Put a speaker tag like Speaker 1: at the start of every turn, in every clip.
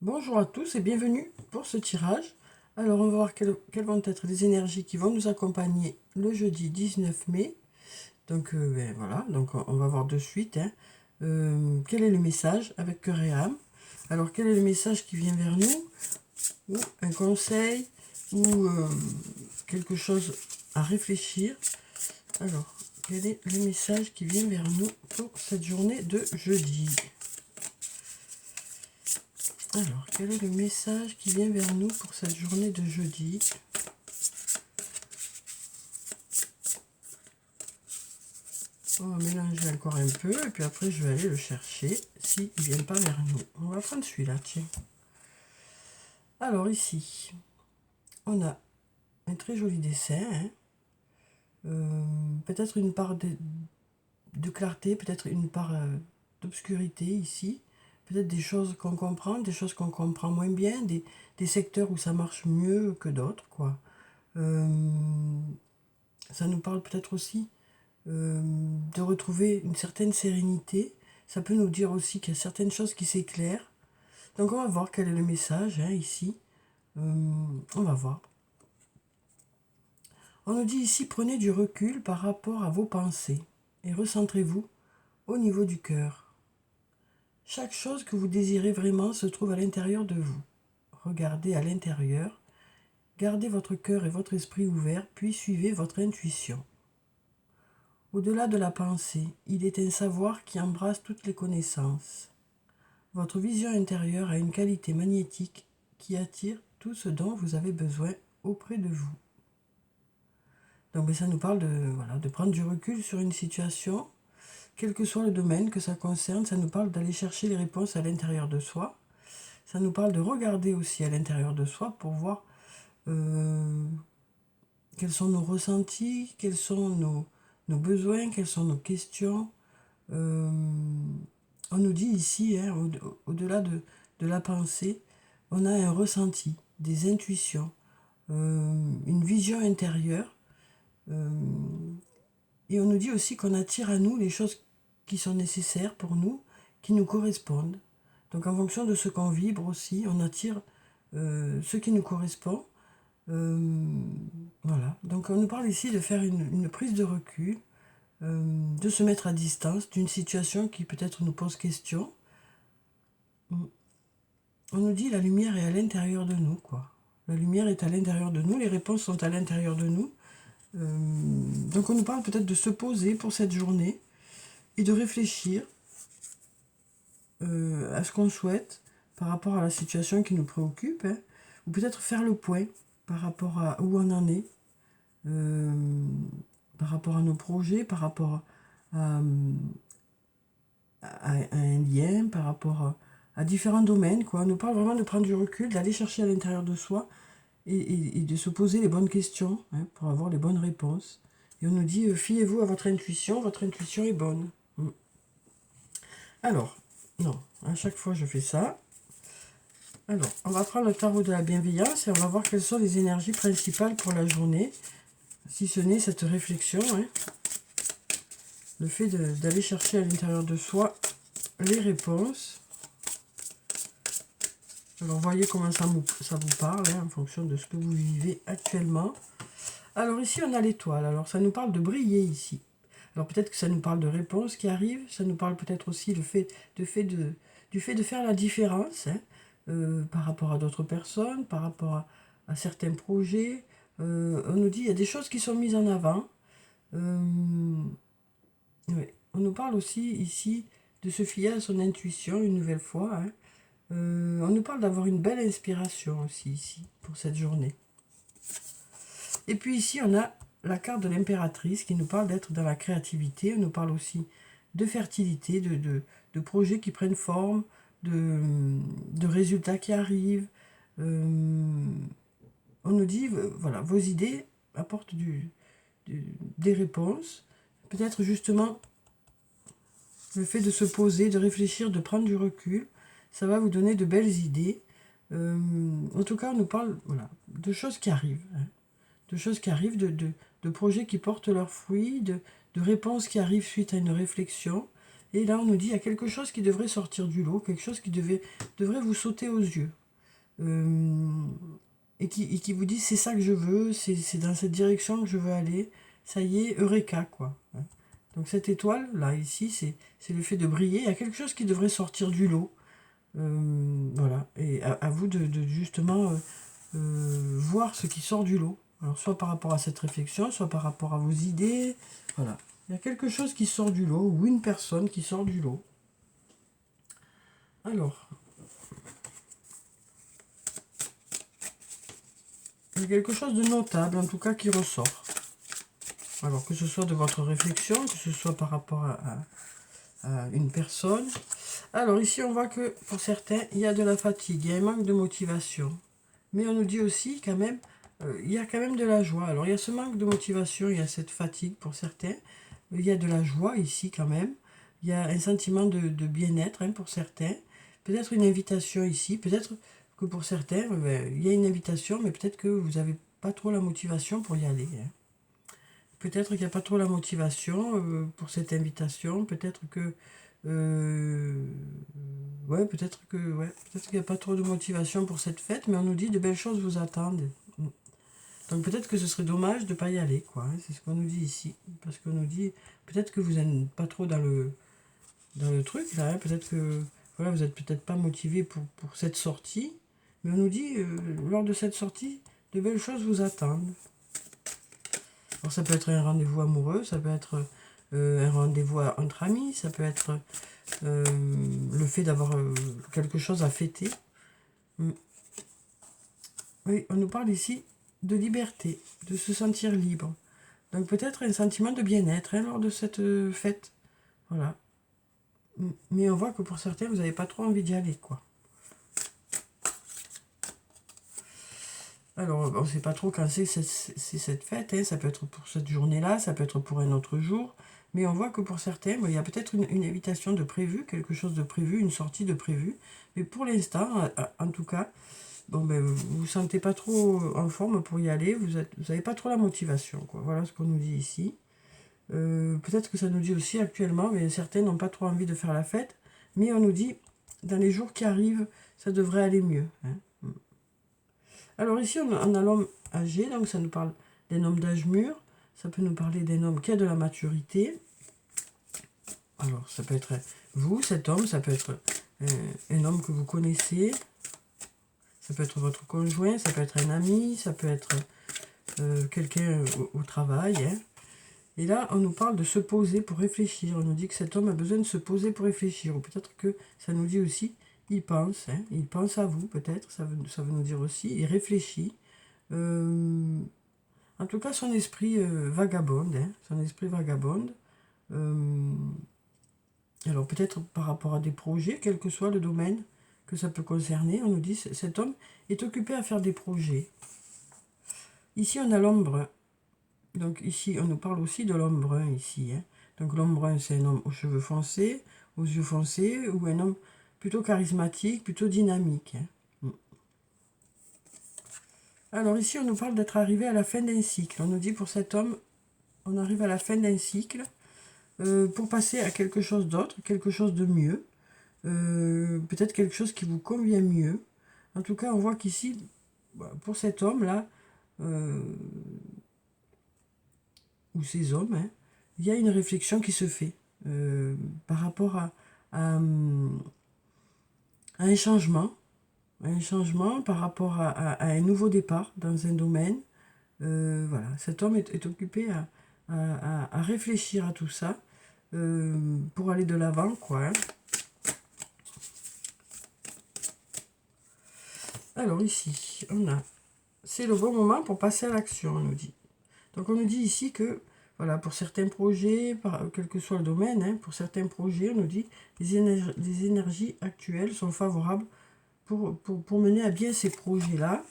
Speaker 1: Bonjour à tous et bienvenue pour ce tirage. Alors on va voir quelles vont être les énergies qui vont nous accompagner le jeudi 19 mai. Donc voilà, donc on va voir de suite quel est le message avec cœur et âme. Alors quel est le message qui vient vers nous, ou un conseil, ou quelque chose à réfléchir. Alors quel est le message qui vient vers nous pour cette journée de jeudi? Alors, quel est le message qui vient vers nous pour cette journée de jeudi? On va mélanger encore un peu et puis après je vais aller le chercher s'il ne vient pas vers nous. On va prendre celui-là, tiens. Alors ici, on a un très joli dessin. Peut-être une part de clarté, peut-être une part d'obscurité ici. Peut-être des choses qu'on comprend, des choses qu'on comprend moins bien, des secteurs où ça marche mieux que d'autres, quoi. Ça nous parle peut-être aussi de retrouver une certaine sérénité. Ça peut nous dire aussi qu'il y a certaines choses qui s'éclairent. Donc on va voir quel est le message ici. On va voir. On nous dit ici, prenez du recul par rapport à vos pensées et recentrez-vous au niveau du cœur. Chaque chose que vous désirez vraiment se trouve à l'intérieur de vous. Regardez à l'intérieur, gardez votre cœur et votre esprit ouverts, puis suivez votre intuition. Au-delà de la pensée, il est un savoir qui embrasse toutes les connaissances. Votre vision intérieure a une qualité magnétique qui attire tout ce dont vous avez besoin auprès de vous. Donc ça nous parle de prendre du recul sur une situation, quel que soit le domaine que ça concerne. Ça nous parle d'aller chercher les réponses à l'intérieur de soi. Ça nous parle de regarder aussi à l'intérieur de soi pour voir quels sont nos ressentis, quels sont nos besoins, quelles sont nos questions. On nous dit ici, au-delà de la pensée, on a un ressenti, des intuitions, une vision intérieure. Et on nous dit aussi qu'on attire à nous les choses qui sont nécessaires pour nous, qui nous correspondent. Donc en fonction de ce qu'on vibre aussi, on attire ce qui nous correspond. Voilà. Donc on nous parle ici de faire une prise de recul, de se mettre à distance d'une situation qui peut-être nous pose question. On nous dit la lumière est à l'intérieur de nous, quoi. La lumière est à l'intérieur de nous, les réponses sont à l'intérieur de nous. Donc on nous parle peut-être de se poser pour cette journée et de réfléchir à ce qu'on souhaite par rapport à la situation qui nous préoccupe, ou peut-être faire le point par rapport à où on en est, par rapport à nos projets, par rapport à un lien, par rapport à différents domaines, quoi. On nous parle vraiment de prendre du recul, d'aller chercher à l'intérieur de soi et de se poser les bonnes questions pour avoir les bonnes réponses. Et on nous dit, fiez-vous à votre intuition est bonne. Alors, non, à chaque fois je fais ça. Alors, on va prendre le tarot de la bienveillance et on va voir quelles sont les énergies principales pour la journée, si ce n'est cette réflexion, le fait d'aller chercher à l'intérieur de soi les réponses. Alors, voyez comment ça vous parle, en fonction de ce que vous vivez actuellement. Alors ici, on a l'étoile. Alors, ça nous parle de briller ici. Alors, peut-être que ça nous parle de réponses qui arrivent. Ça nous parle peut-être aussi du fait de faire la différence par rapport à d'autres personnes, par rapport à certains projets. On nous dit qu'il y a des choses qui sont mises en avant. Ouais. On nous parle aussi ici de se fier à son intuition une nouvelle fois. On nous parle d'avoir une belle inspiration aussi ici pour cette journée. Et puis ici on a la carte de l'impératrice qui nous parle d'être dans la créativité. On nous parle aussi de fertilité, de projets qui prennent forme, de résultats qui arrivent. On nous dit, voilà, vos idées apportent des réponses. Peut-être justement le fait de se poser, de réfléchir, de prendre du recul, ça va vous donner de belles idées. En tout cas, on nous parle de choses qui arrivent. De choses qui arrivent, de projets qui portent leurs fruits, de réponses qui arrivent suite à une réflexion. Et là, on nous dit, il y a quelque chose qui devrait sortir du lot, quelque chose qui devrait vous sauter aux yeux. Et qui vous dit, c'est ça que je veux, c'est dans cette direction que je veux aller. Ça y est, Eureka, quoi. Donc cette étoile, là, ici, c'est le fait de briller. Il y a quelque chose qui devrait sortir du lot. Voilà. Et à vous de justement voir ce qui sort du lot. Alors, soit par rapport à cette réflexion, soit par rapport à vos idées. Voilà. Il y a quelque chose qui sort du lot, ou une personne qui sort du lot. Alors, il y a quelque chose de notable, en tout cas, qui ressort. Alors, que ce soit de votre réflexion, que ce soit par rapport à une personne. Alors, ici, on voit que, pour certains, il y a de la fatigue, il y a un manque de motivation. Mais on nous dit aussi, quand même, il y a quand même de la joie. Alors, il y a ce manque de motivation, il y a cette fatigue pour certains. Il y a de la joie ici, quand même. Il y a un sentiment de bien-être hein, pour certains. Peut-être une invitation ici. Peut-être que pour certains, il y a une invitation, mais peut-être que vous n'avez pas trop la motivation pour y aller. Hein. Peut-être qu'il n'y a pas trop la motivation pour cette invitation. Peut-être que... ouais, peut-être qu'il n'y a pas trop de motivation pour cette fête, mais on nous dit de belles choses vous attendent. Donc peut-être que ce serait dommage de ne pas y aller, quoi. Hein, c'est ce qu'on nous dit ici. Parce qu'on nous dit, peut-être que vous n'êtes pas trop dans le truc, là. Hein, peut-être que voilà, vous n'êtes peut-être pas motivé pour cette sortie. Mais on nous dit, lors de cette sortie, de belles choses vous attendent. Alors ça peut être un rendez-vous amoureux, ça peut être un rendez-vous entre amis, ça peut être le fait d'avoir quelque chose à fêter. Oui, on nous parle ici de liberté, de se sentir libre. Donc peut-être un sentiment de bien-être hein, lors de cette fête. Voilà. Mais on voit que pour certains, vous n'avez pas trop envie d'y aller, quoi. Alors, on ne sait pas trop quand c'est cette fête. Hein. Ça peut être pour cette journée-là, ça peut être pour un autre jour. Mais on voit que pour certains, il y a peut-être une invitation de prévu, quelque chose de prévu, une sortie de prévu. Mais pour l'instant, en tout cas, bon, ben, vous ne sentez pas trop en forme pour y aller. Vous n'avez pas trop la motivation, quoi. Voilà ce qu'on nous dit ici. Peut-être que ça nous dit aussi actuellement, mais certains n'ont pas trop envie de faire la fête. Mais on nous dit, dans les jours qui arrivent, ça devrait aller mieux. Hein. Alors ici, on a l'homme âgé, donc ça nous parle d'un homme d'âge mûr. Ça peut nous parler d'un homme qui a de la maturité. Alors, ça peut être vous, cet homme, ça peut être un homme que vous connaissez. Ça peut être votre conjoint, ça peut être un ami, ça peut être quelqu'un au travail. Hein. Et là, on nous parle de se poser pour réfléchir. On nous dit que cet homme a besoin de se poser pour réfléchir. Ou peut-être que ça nous dit aussi, il pense. Hein, il pense à vous, peut-être. Ça veut nous dire aussi, il réfléchit. En tout cas, son esprit vagabonde. Hein, son esprit vagabonde. Alors peut-être par rapport à des projets, quel que soit le domaine que ça peut concerner, on nous dit que cet homme est occupé à faire des projets. Ici, on a l'homme brun. Donc ici, on nous parle aussi de l'homme brun, ici. Hein. Donc l'homme brun, c'est un homme aux cheveux foncés, aux yeux foncés, ou un homme plutôt charismatique, plutôt dynamique. Hein. Alors ici, on nous parle d'être arrivé à la fin d'un cycle. On nous dit pour cet homme, on arrive à la fin d'un cycle pour passer à quelque chose d'autre, quelque chose de mieux. Peut-être quelque chose qui vous convient mieux. En tout cas, on voit qu'ici, pour cet homme-là, ou ces hommes, hein, il y a une réflexion qui se fait par rapport à un changement par rapport à un nouveau départ dans un domaine. Voilà, cet homme est occupé à réfléchir à tout ça pour aller de l'avant, quoi. Hein. Alors ici, on a, c'est le bon moment pour passer à l'action, on nous dit. Donc on nous dit ici que, voilà, pour certains projets, quel que soit le domaine, hein, pour certains projets, on nous dit les énergies actuelles sont favorables pour mener à bien ces projets-là.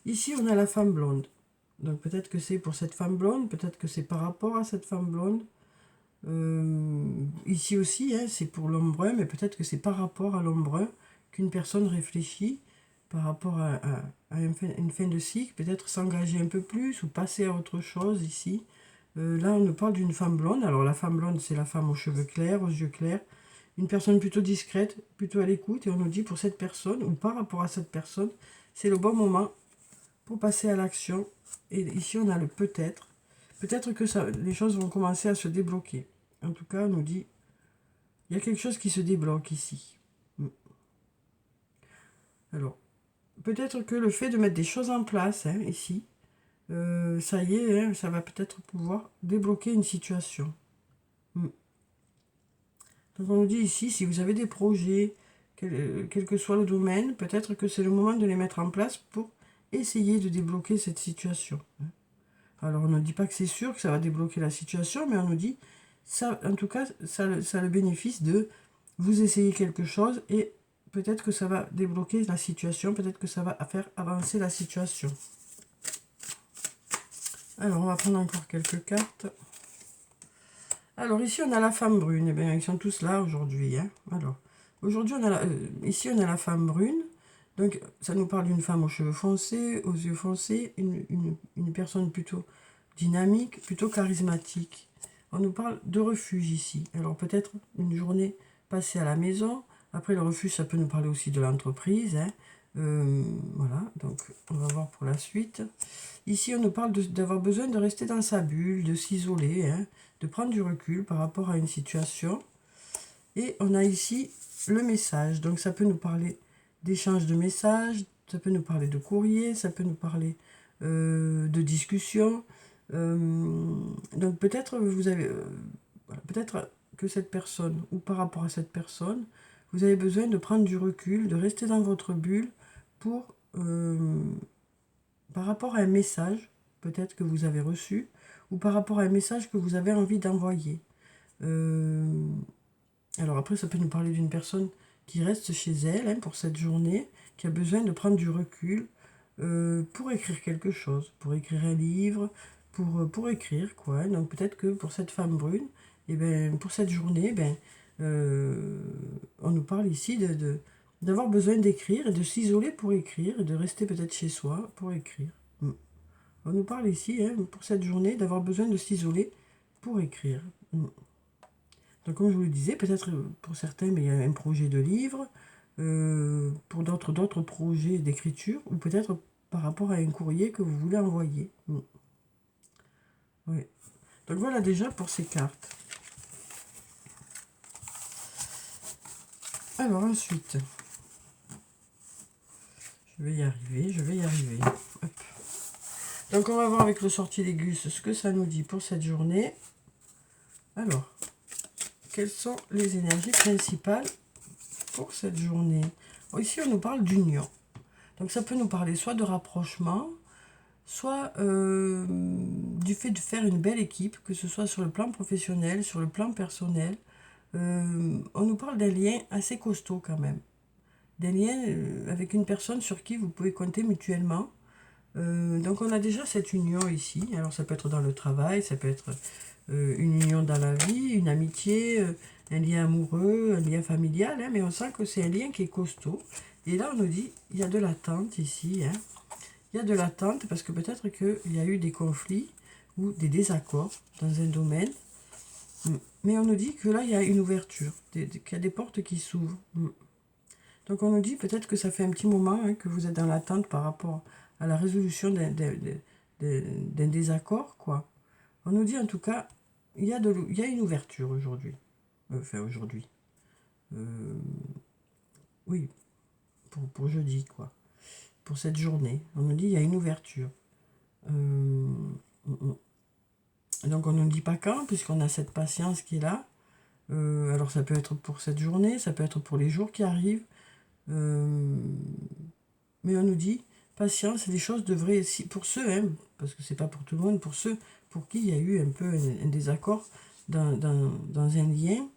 Speaker 1: Ici, on a la femme blonde. Donc peut-être que c'est pour cette femme blonde, peut-être que c'est par rapport à cette femme blonde. Ici aussi, hein, c'est pour l'homme brun, mais peut-être que c'est par rapport à l'homme brun qu'une personne réfléchit par rapport à une fin de cycle, peut-être s'engager un peu plus ou passer à autre chose ici. Là, on nous parle d'une femme blonde. Alors la femme blonde, c'est la femme aux cheveux clairs, aux yeux clairs, une personne plutôt discrète, plutôt à l'écoute, et on nous dit pour cette personne, ou par rapport à cette personne, c'est le bon moment pour passer à l'action. Et ici, on a le peut-être. Peut-être que les choses vont commencer à se débloquer. En tout cas, on nous dit, il y a quelque chose qui se débloque ici. Alors, peut-être que le fait de mettre des choses en place, hein, ici, ça y est, hein, ça va peut-être pouvoir débloquer une situation. Donc on nous dit ici, si vous avez des projets, quel que soit le domaine, peut-être que c'est le moment de les mettre en place pour essayer de débloquer cette situation. Alors on ne dit pas que c'est sûr que ça va débloquer la situation, mais on nous dit, ça, en tout cas, ça a le bénéfice de vous essayer quelque chose et peut-être que ça va débloquer la situation, peut-être que ça va faire avancer la situation. Alors on va prendre encore quelques cartes. Alors ici on a la femme brune, eh bien ils sont tous là aujourd'hui. Hein. Alors aujourd'hui ici on a la femme brune, donc ça nous parle d'une femme aux cheveux foncés, aux yeux foncés, une personne plutôt dynamique, plutôt charismatique. On nous parle de refuge ici. Alors peut-être une journée passée à la maison. Après le refuge ça peut nous parler aussi de l'entreprise. Hein. Voilà, donc on va voir pour la suite. Ici, on nous parle d'avoir besoin de rester dans sa bulle, de s'isoler, hein, de prendre du recul par rapport à une situation. Et on a ici le message. Donc ça peut nous parler d'échange de messages, ça peut nous parler de courrier, ça peut nous parler de discussion. Donc peut-être vous avez, voilà, peut-être que cette personne, ou par rapport à cette personne, vous avez besoin de prendre du recul, de rester dans votre bulle pour, par rapport à un message, peut-être que vous avez reçu, ou par rapport à un message que vous avez envie d'envoyer. Alors après, ça peut nous parler d'une personne qui reste chez elle, hein, pour cette journée, qui a besoin de prendre du recul pour écrire quelque chose, pour écrire un livre, pour écrire, quoi. Hein. Donc peut-être que pour cette femme brune, et ben, pour cette journée, on nous parle ici d'avoir besoin d'écrire et de s'isoler pour écrire et de rester peut-être chez soi pour écrire. On nous parle ici, hein, pour cette journée, d'avoir besoin de s'isoler pour écrire. Donc comme je vous le disais, peut-être pour certains, mais il y a un projet de livre, pour d'autres projets d'écriture, ou peut-être par rapport à un courrier que vous voulez envoyer. Oui. Donc voilà déjà pour ces cartes. Alors ensuite, je vais y arriver. Hop. Donc on va voir avec le sortilège ce que ça nous dit pour cette journée. Alors, quelles sont les énergies principales pour cette journée? Ici, on nous parle d'union. Donc ça peut nous parler soit de rapprochement, soit du fait de faire une belle équipe, que ce soit sur le plan professionnel, sur le plan personnel. On nous parle d'un lien assez costaud quand même. D'un lien avec une personne sur qui vous pouvez compter mutuellement. Donc on a déjà cette union ici. Alors ça peut être dans le travail, ça peut être une union dans la vie, une amitié, un lien amoureux, un lien familial, hein, mais on sent que c'est un lien qui est costaud. Et là on nous dit, il y a de l'attente ici. Hein. Il y a de l'attente parce que peut-être qu'il y a eu des conflits ou des désaccords dans un domaine. Mais on nous dit que là, il y a une ouverture, qu'il y a des portes qui s'ouvrent. Donc on nous dit peut-être que ça fait un petit moment, hein, que vous êtes dans l'attente par rapport à la résolution d'un désaccord, quoi. On nous dit en tout cas, il y a une ouverture aujourd'hui. Enfin aujourd'hui. Oui, pour jeudi, quoi. Pour cette journée. On nous dit il y a une ouverture. Donc on ne nous dit pas quand, puisqu'on a cette patience qui est là. Alors ça peut être pour cette journée, ça peut être pour les jours qui arrivent. Mais on nous dit, patience, les choses devraient, pour ceux, hein, parce que c'est pas pour tout le monde, pour ceux pour qui il y a eu un peu un désaccord dans un lien,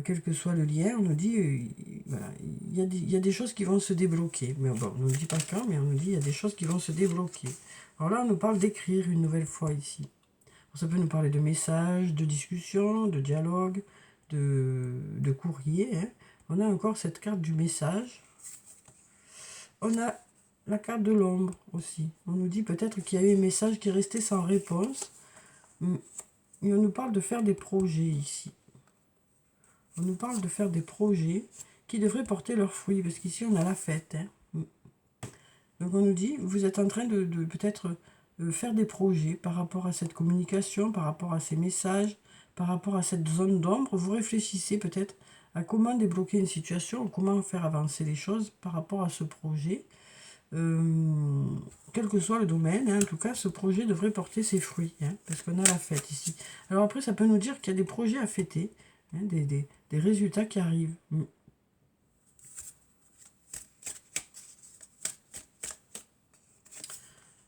Speaker 1: quel que soit le lien, on nous dit, voilà, il y a des choses qui vont se débloquer. Mais bon, on ne nous dit pas quand, mais on nous dit, il y a des choses qui vont se débloquer. Alors là, on nous parle d'écrire une nouvelle fois ici. Ça peut nous parler de messages, de discussions, de dialogues, de courrier. Hein. On a encore cette carte du message. On a la carte de l'ombre aussi. On nous dit peut-être qu'il y a eu un message qui est resté sans réponse. Et on nous parle de faire des projets ici. On nous parle de faire des projets qui devraient porter leurs fruits, parce qu'ici on a la fête. Hein. Donc on nous dit, vous êtes en train de peut-être faire des projets par rapport à cette communication, par rapport à ces messages, par rapport à cette zone d'ombre. Vous réfléchissez peut-être à comment débloquer une situation, comment faire avancer les choses par rapport à ce projet. Quel que soit le domaine, hein, en tout cas, ce projet devrait porter ses fruits, hein, parce qu'on a la fête ici. Alors après, ça peut nous dire qu'il y a des projets à fêter, hein, des résultats qui arrivent.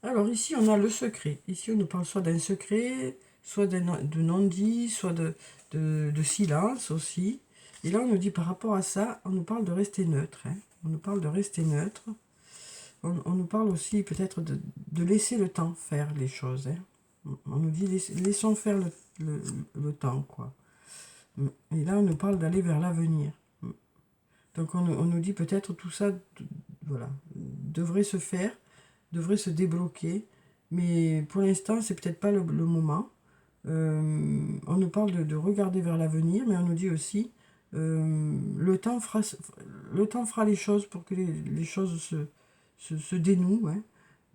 Speaker 1: Alors ici, on a le secret. Ici, on nous parle soit d'un secret, soit de non-dit, soit de silence aussi. Et là, on nous dit par rapport à ça, on nous parle de rester neutre. Hein. On nous parle de rester neutre. On nous parle aussi peut-être de laisser le temps faire les choses. Hein. On nous dit laissons faire le temps, quoi. Et là, on nous parle d'aller vers l'avenir. Donc, on nous dit peut-être tout ça, voilà, devrait se faire, devrait se débloquer. Mais pour l'instant, c'est peut-être pas le moment. On nous parle de regarder vers l'avenir, mais on nous dit aussi le temps fera les choses pour que les choses se dénouent. Hein.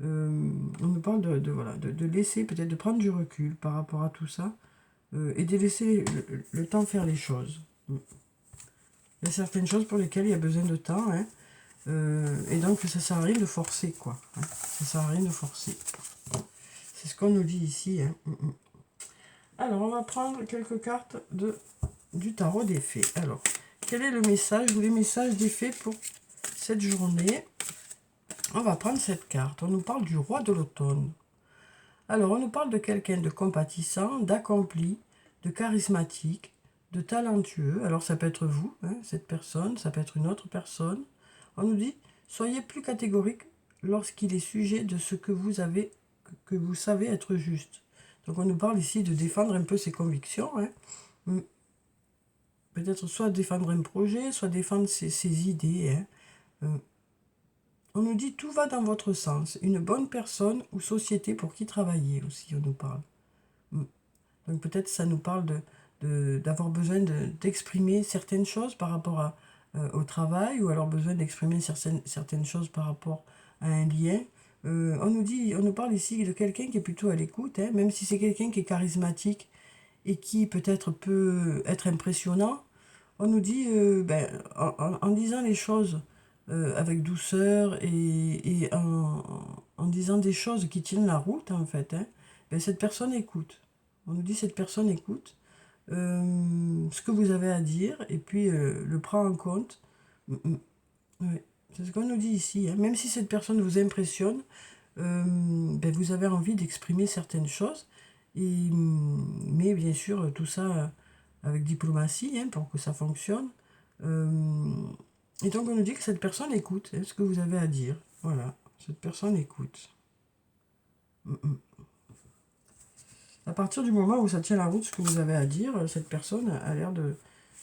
Speaker 1: On nous parle voilà, de laisser, peut-être de prendre du recul par rapport à tout ça et de laisser le temps faire les choses. Il y a certaines choses pour lesquelles il y a besoin de temps, hein, et donc ça ne sert à rien de forcer, quoi. Hein. Ça ne sert à rien de forcer. C'est ce qu'on nous dit ici. Hein. Alors, on va prendre quelques cartes du tarot des fées. Alors, quel est le message ou les messages des fées pour cette journée? On va prendre cette carte. On nous parle du roi de l'automne. Alors, on nous parle de quelqu'un de compatissant, d'accompli, de charismatique, de talentueux. Alors, ça peut être vous, hein, cette personne, ça peut être une autre personne. On nous dit, soyez plus catégorique lorsqu'il est sujet de ce que vous savez être juste. Donc, on nous parle ici de défendre un peu ses convictions. Hein. Peut-être soit défendre un projet, soit défendre ses idées. Hein. On nous dit tout va dans votre sens. Une bonne personne ou société pour qui travailler aussi, on nous parle. Donc peut-être ça nous parle d'avoir besoin d'exprimer certaines choses par rapport au travail, ou alors besoin d'exprimer certaines choses par rapport à un lien. On nous parle ici de quelqu'un qui est plutôt à l'écoute, hein, même si c'est quelqu'un qui est charismatique et qui peut-être peut être impressionnant. On nous dit, en disant les choses avec douceur et en disant des choses qui tiennent la route, en fait, hein, cette personne écoute. On nous dit cette personne écoute ce que vous avez à dire et puis le prend en compte. Ouais. C'est ce qu'on nous dit ici. Hein. Même si cette personne vous impressionne, vous avez envie d'exprimer certaines choses. Mais bien sûr, tout ça avec diplomatie, hein, pour que ça fonctionne. Et donc on nous dit que cette personne écoute, hein, ce que vous avez à dire. Voilà, cette personne écoute. À partir du moment où ça tient la route, ce que vous avez à dire, cette personne a l'air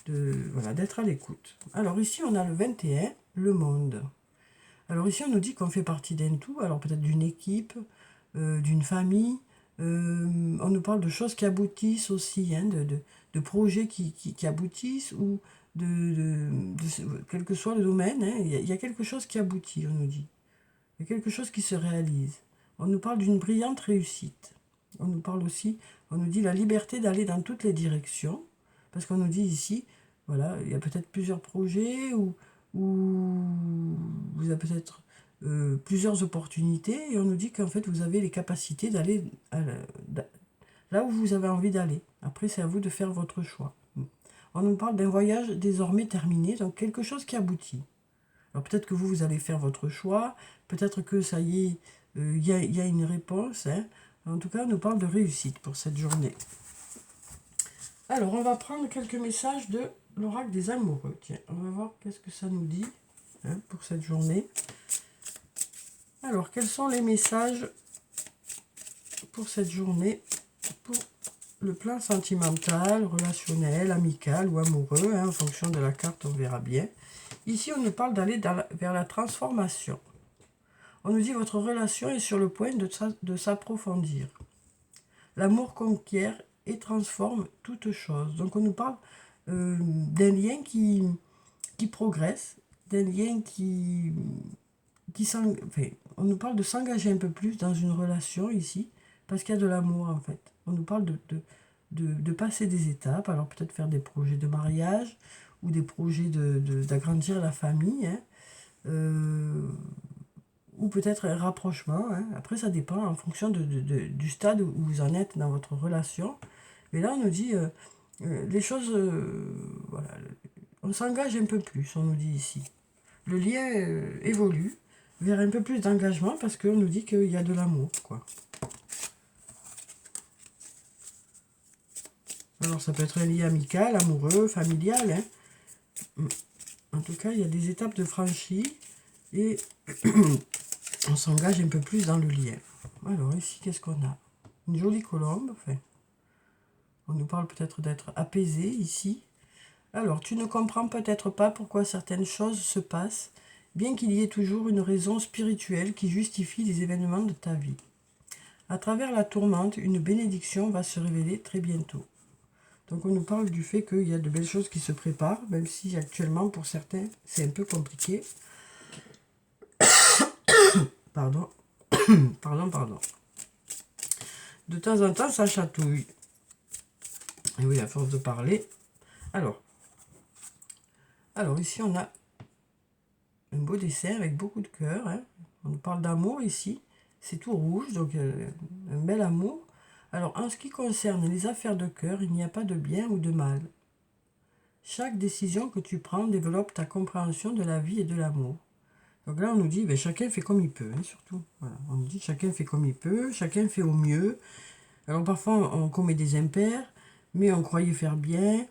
Speaker 1: voilà, d'être à l'écoute. Alors ici, on a le 21, le monde. Alors ici, on nous dit qu'on fait partie d'un tout, alors peut-être d'une équipe, d'une famille. On nous parle de choses qui aboutissent aussi, hein, de projets qui aboutissent, ou quel que soit le domaine, hein, il y a quelque chose qui aboutit, on nous dit. Il y a quelque chose qui se réalise. On nous parle d'une brillante réussite. On nous parle aussi, on nous dit la liberté d'aller dans toutes les directions. Parce qu'on nous dit ici, voilà, il y a peut-être plusieurs projets ou vous avez peut-être plusieurs opportunités, et on nous dit qu'en fait vous avez les capacités d'aller là où vous avez envie d'aller. Après, c'est à vous de faire votre choix. On nous parle d'un voyage désormais terminé, donc quelque chose qui aboutit. Alors peut-être que vous allez faire votre choix, peut-être que ça y est, il y a une réponse. Hein. En tout cas, on nous parle de réussite pour cette journée. Alors, on va prendre quelques messages de l'oracle des amoureux. Tiens, on va voir qu'est-ce que ça nous dit, hein, pour cette journée. Alors, quels sont les messages pour cette journée, pour le plan sentimental, relationnel, amical ou amoureux, hein, en fonction de la carte, on verra bien. Ici, on nous parle d'aller vers la transformation. On nous dit votre relation est sur le point de s'approfondir. L'amour conquiert et transforme toute chose. Donc on nous parle d'un lien qui progresse, d'un lien enfin, on nous parle de s'engager un peu plus dans une relation ici, parce qu'il y a de l'amour en fait. On nous parle de passer des étapes, alors peut-être faire des projets de mariage, ou des projets d'agrandir la famille, hein, ou peut-être un rapprochement, hein. Après ça dépend en fonction du stade où vous en êtes dans votre relation. Mais là on nous dit, les choses, voilà, on s'engage un peu plus, on nous dit ici. Le lien évolue vers un peu plus d'engagement parce qu'on nous dit qu'il y a de l'amour, quoi. Alors ça peut être un lien amical, amoureux, familial, hein. En tout cas, il y a des étapes de franchie et on s'engage un peu plus dans le lien. Alors ici, qu'est-ce qu'on a? Une jolie colombe, enfin, on nous parle peut-être d'être apaisé ici. Alors, tu ne comprends peut-être pas pourquoi certaines choses se passent, bien qu'il y ait toujours une raison spirituelle qui justifie les événements de ta vie. À travers la tourmente, une bénédiction va se révéler très bientôt. Donc on nous parle du fait qu'il y a de belles choses qui se préparent, même si actuellement pour certains c'est un peu compliqué. Pardon, pardon. De temps en temps ça chatouille. Et oui, à force de parler. Alors ici on a un beau dessin avec beaucoup de cœur, hein. On nous parle d'amour ici. C'est tout rouge, donc un bel amour. Alors, en ce qui concerne les affaires de cœur, il n'y a pas de bien ou de mal. Chaque décision que tu prends développe ta compréhension de la vie et de l'amour. Donc là, on nous dit, ben, chacun fait comme il peut, hein, surtout. Voilà. On nous dit, chacun fait comme il peut, chacun fait au mieux. Alors parfois, on commet des impairs, mais on croyait faire bien.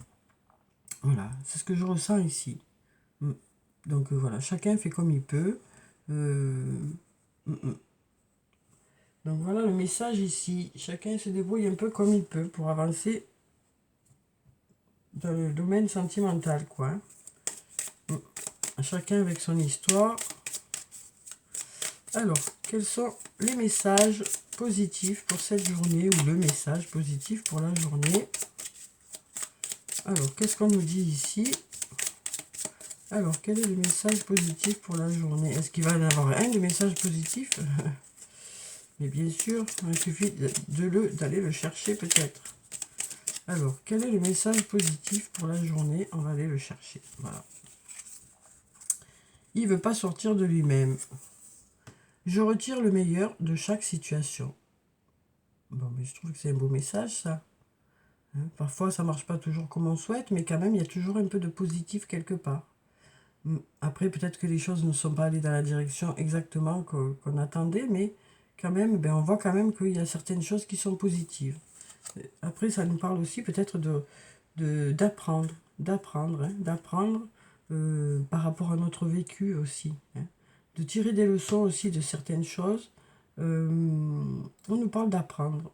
Speaker 1: Voilà, c'est ce que je ressens ici. Donc voilà, chacun fait comme il peut. Donc voilà le message ici. Chacun se débrouille un peu comme il peut pour avancer dans le domaine sentimental, quoi. Chacun avec son histoire. Alors, quels sont les messages positifs pour cette journée ou le message positif pour la journée? Alors, qu'est-ce qu'on nous dit ici? Alors, quel est le message positif pour la journée? Est-ce qu'il va y en avoir un de message positif? Mais bien sûr, il suffit d'aller le chercher peut-être. Alors, quel est le message positif pour la journée? On va aller le chercher. Voilà. Il ne veut pas sortir de lui-même. Je retire le meilleur de chaque situation. Bon, mais je trouve que c'est un beau message, ça. Hein, parfois, ça ne marche pas toujours comme on souhaite, mais quand même, il y a toujours un peu de positif quelque part. Après, peut-être que les choses ne sont pas allées dans la direction exactement qu'on attendait, mais quand même, ben, on voit quand même qu'il y a certaines choses qui sont positives. Après, ça nous parle aussi peut-être d'apprendre par rapport à notre vécu aussi, hein. De tirer des leçons aussi de certaines choses. On nous parle d'apprendre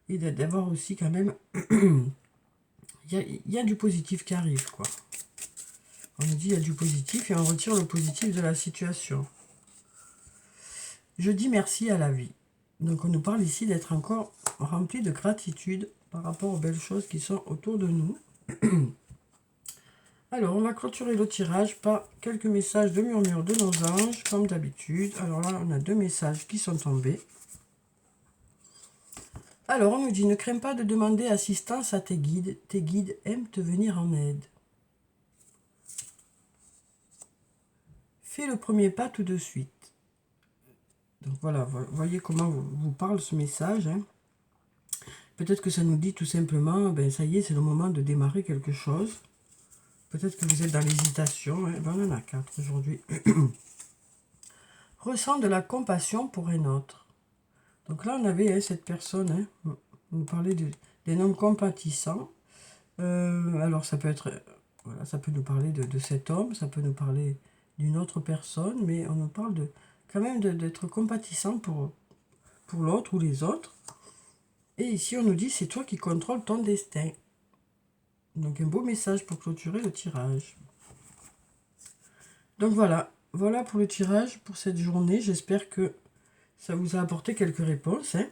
Speaker 1: et d'avoir aussi quand même, il y a du positif qui arrive, quoi. On nous dit il y a du positif et on retire le positif de la situation. Je dis merci à la vie. Donc on nous parle ici d'être encore rempli de gratitude par rapport aux belles choses qui sont autour de nous. Alors on va clôturer le tirage par quelques messages de murmure de nos anges, comme d'habitude. Alors là on a 2 messages qui sont tombés. Alors on nous dit, ne crains pas de demander assistance à tes guides aiment te venir en aide. Fais le premier pas tout de suite. Donc voilà, voyez comment vous parle ce message, hein. Peut-être que ça nous dit tout simplement, ben ça y est, c'est le moment de démarrer quelque chose. Peut-être que vous êtes dans l'hésitation, hein. Ben, on en a 4 aujourd'hui. Ressens de la compassion pour un autre. Donc là, on avait cette personne, hein, on nous parlait d'un homme compatissant. Alors ça peut être, voilà, ça peut nous parler de cet homme, ça peut nous parler d'une autre personne, mais on nous parle quand même d'être compatissant pour l'autre ou les autres. Et ici, on nous dit, c'est toi qui contrôles ton destin. Donc, un beau message pour clôturer le tirage. Donc, voilà pour le tirage pour cette journée. J'espère que ça vous a apporté quelques réponses, hein.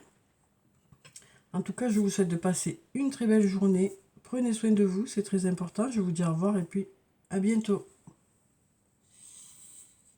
Speaker 1: En tout cas, je vous souhaite de passer une très belle journée. prenez soin de vous, c'est très important. Je vous dis au revoir et puis à bientôt.